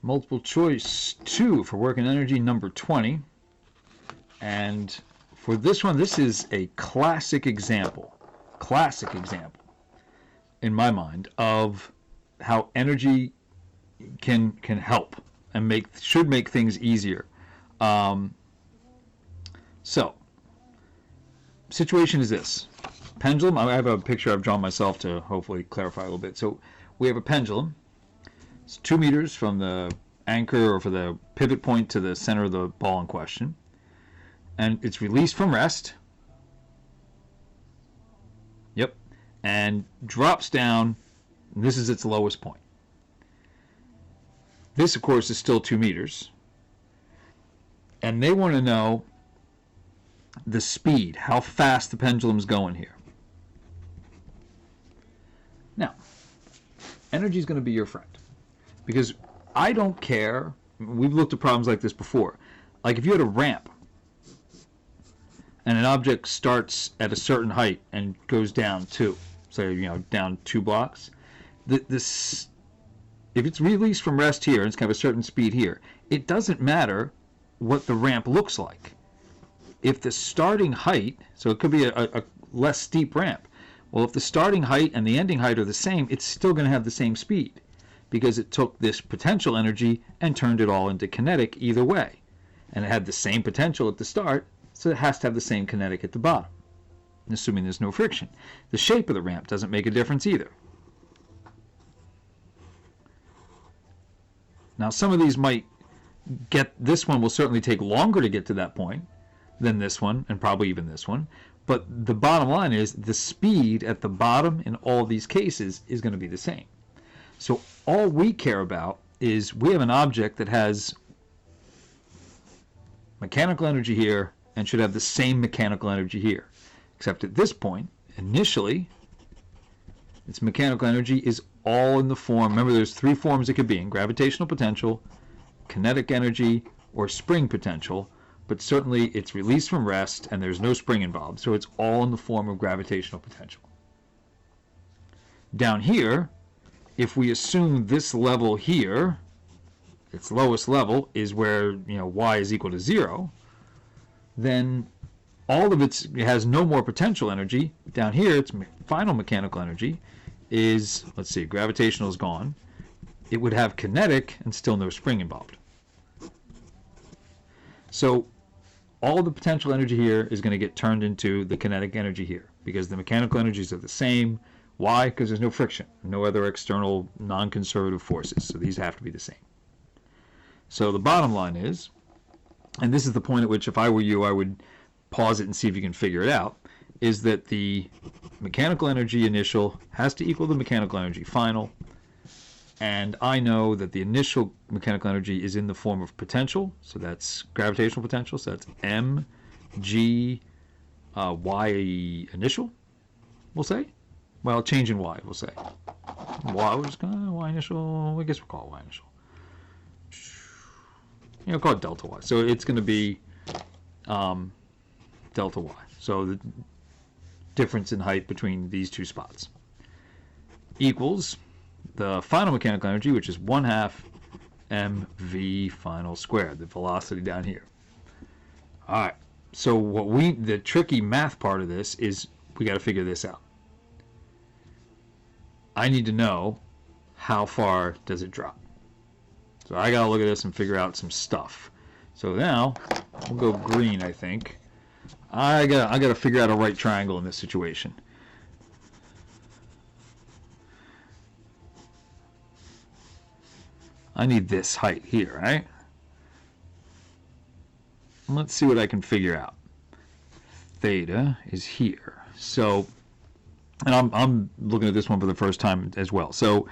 Multiple choice 2 for work and energy number 20. And for this one, this is a classic example in my mind of how energy can help and should make things easier. So, situation is this. Pendulum, I have a picture I've drawn myself to hopefully clarify a little bit. So we have a pendulum. It's 2 meters from the anchor or for the pivot point to the center of the ball in question. And it's released from rest. Yep. And drops down. And this is its lowest point. This, of course, is still 2 meters. And they want to know the speed, how fast the pendulum's going here. Now, energy is going to be your friend. Because I don't care. We've looked at problems like this before. Like if you had a ramp and an object starts at a certain height and goes down 2, say, down 2 blocks, if it's released from rest here and it's kind of a certain speed here, it doesn't matter what the ramp looks like. If the starting height, so it could be a less steep ramp, well, if the starting height and the ending height are the same, it's still going to have the same speed because it took this potential energy and turned it all into kinetic either way. And it had the same potential at the start, so it has to have the same kinetic at the bottom, assuming there's no friction. The shape of the ramp doesn't make a difference either. Now, some of these might this one will certainly take longer to get to that point than this one, and probably even this one. But the bottom line is the speed at the bottom in all these cases is going to be the same. So all we care about is we have an object that has mechanical energy here and should have the same mechanical energy here. Except at this point, initially, its mechanical energy is all in the form, remember there's 3 forms it could be in: gravitational potential, kinetic energy, or spring potential. But certainly it's released from rest and there's no spring involved, so it's all in the form of gravitational potential. Down here, if we assume this level here, its lowest level, is where y is equal to 0, then all of it has no more potential energy. Down here, its final mechanical energy is, let's see, gravitational is gone. It would have kinetic and still no spring involved. So all the potential energy here is going to get turned into the kinetic energy here because the mechanical energies are the same. Why? Because there's no friction, no other external non-conservative forces, so these have to be the same. So the bottom line is, and this is the point at which if I were you I would pause it and see if you can figure it out, is that the mechanical energy initial has to equal the mechanical energy final, and I know that the initial mechanical energy is in the form of potential, so that's gravitational potential, so that's mg y initial, we'll say. Well, change in y, we'll say. Y initial, I guess we'll call it y initial. Call it delta y. So it's going to be delta y. So the difference in height between these 2 spots equals the final mechanical energy, which is 1/2 mv final squared, the velocity down here. All right. So the tricky math part of this is we got to figure this out. I need to know how far does it drop. So I got to look at this and figure out some stuff. So now we'll go green, I think. I got to figure out a right triangle in this situation. I need this height here, right? Let's see what I can figure out. Theta is here. So, and I'm looking at this one for the first time as well. So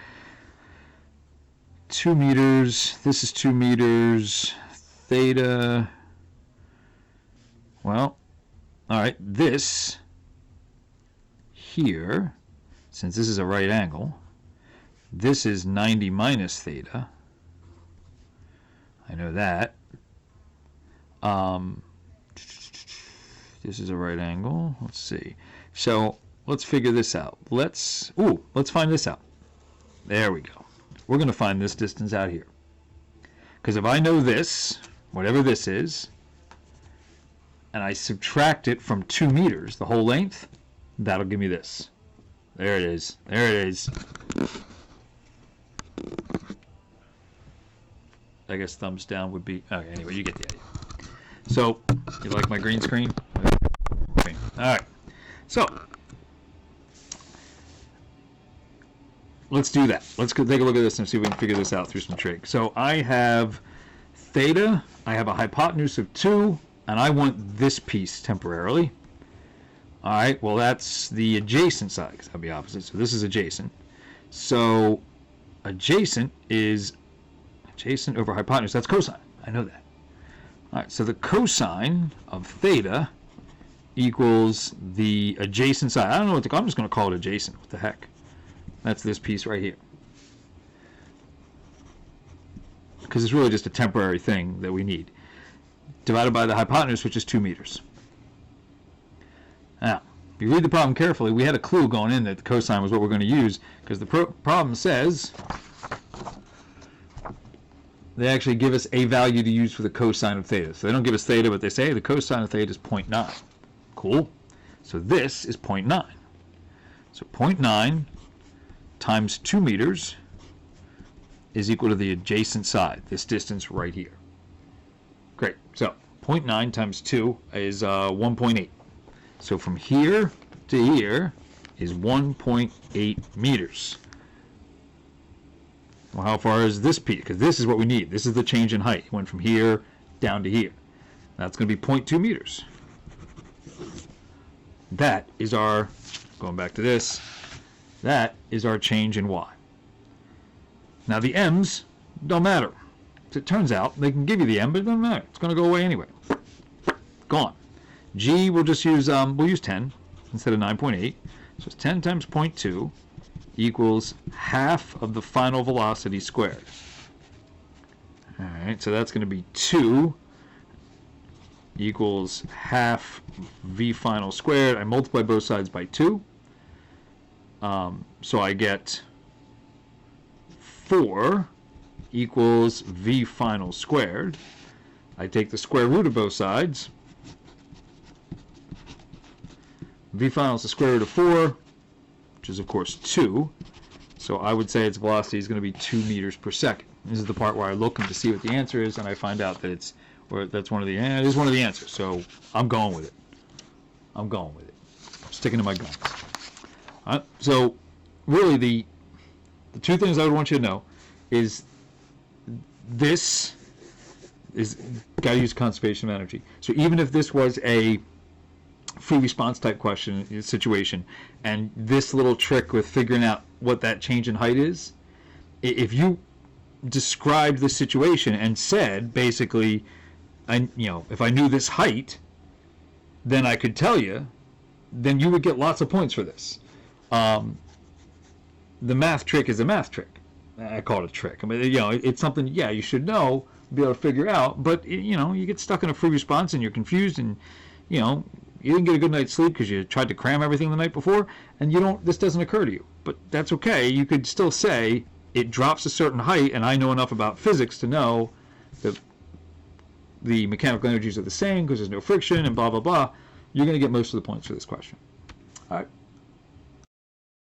2 meters, this is 2 meters, theta, well, all right, this here, since this is a right angle, this is 90 minus theta. I know that. This is a right angle. Let's see. So let's figure this out. Let's find this out. There we go. We're going to find this distance out here. Because if I know this, whatever this is, and I subtract it from 2 meters, the whole length, that'll give me this. There it is. There it is. I guess thumbs down would be... Okay, anyway, you get the idea. So, you like my green screen? Okay. All right. So, let's do that. Let's take a look at this and see if we can figure this out through some trig. So, I have theta. I have a hypotenuse of 2, and I want this piece temporarily. All right. Well, that's the adjacent side, because that'll be opposite. So, this is adjacent. So, adjacent is... adjacent over hypotenuse, that's cosine. I know that. All right, so the cosine of theta equals the adjacent side. I don't know what to call it. I'm just going to call it adjacent. What the heck? That's this piece right here. Because it's really just a temporary thing that we need. Divided by the hypotenuse, which is 2 meters. Now, if you read the problem carefully, we had a clue going in that the cosine was what we're going to use, because the problem says... they actually give us a value to use for the cosine of theta. So they don't give us theta, but they say the cosine of theta is 0.9. Cool. So this is 0.9. So 0.9 times 2 meters is equal to the adjacent side, this distance right here. Great. So 0.9 times 2 is 1.8. So from here to here is 1.8 meters. Well, how far is this piece? Because this is what we need. This is the change in height. It went from here down to here. That's going to be 0.2 meters. That is our, going back to this, that is our change in y. Now the m's don't matter. As it turns out, they can give you the m, but it doesn't matter. It's going to go away anyway. Gone. G, we'll just use, we'll use 10 instead of 9.8. So it's 10 times 0.2. Equals half of the final velocity squared. All right, so that's going to be 2 equals half v final squared. I multiply both sides by 2. So I get 4 equals v final squared. I take the square root of both sides. V final is the square root of 4. Which is of course 2, so I would say its velocity is going to be 2 meters per second. This is the part where I look to see what the answer is, and I find out that it's, or that's one of the, it is one of the answers. So I'm going with it. I'm going with it. I'm sticking to my guns. So really, the 2 things I would want you to know is this is got to use conservation of energy. So even if this was a free response type question situation, and this little trick with figuring out what that change in height is, if you described the situation and said basically, if I knew this height, then I could tell you, then you would get lots of points for this. The math trick is a math trick. I call it a trick. I mean, it's something, yeah, you should know, be able to figure out, but you get stuck in a free response and you're confused, and you didn't get a good night's sleep because you tried to cram everything the night before, and this doesn't occur to you. But that's okay. You could still say it drops a certain height, and I know enough about physics to know that the mechanical energies are the same because there's no friction and blah, blah, blah. You're going to get most of the points for this question. All right.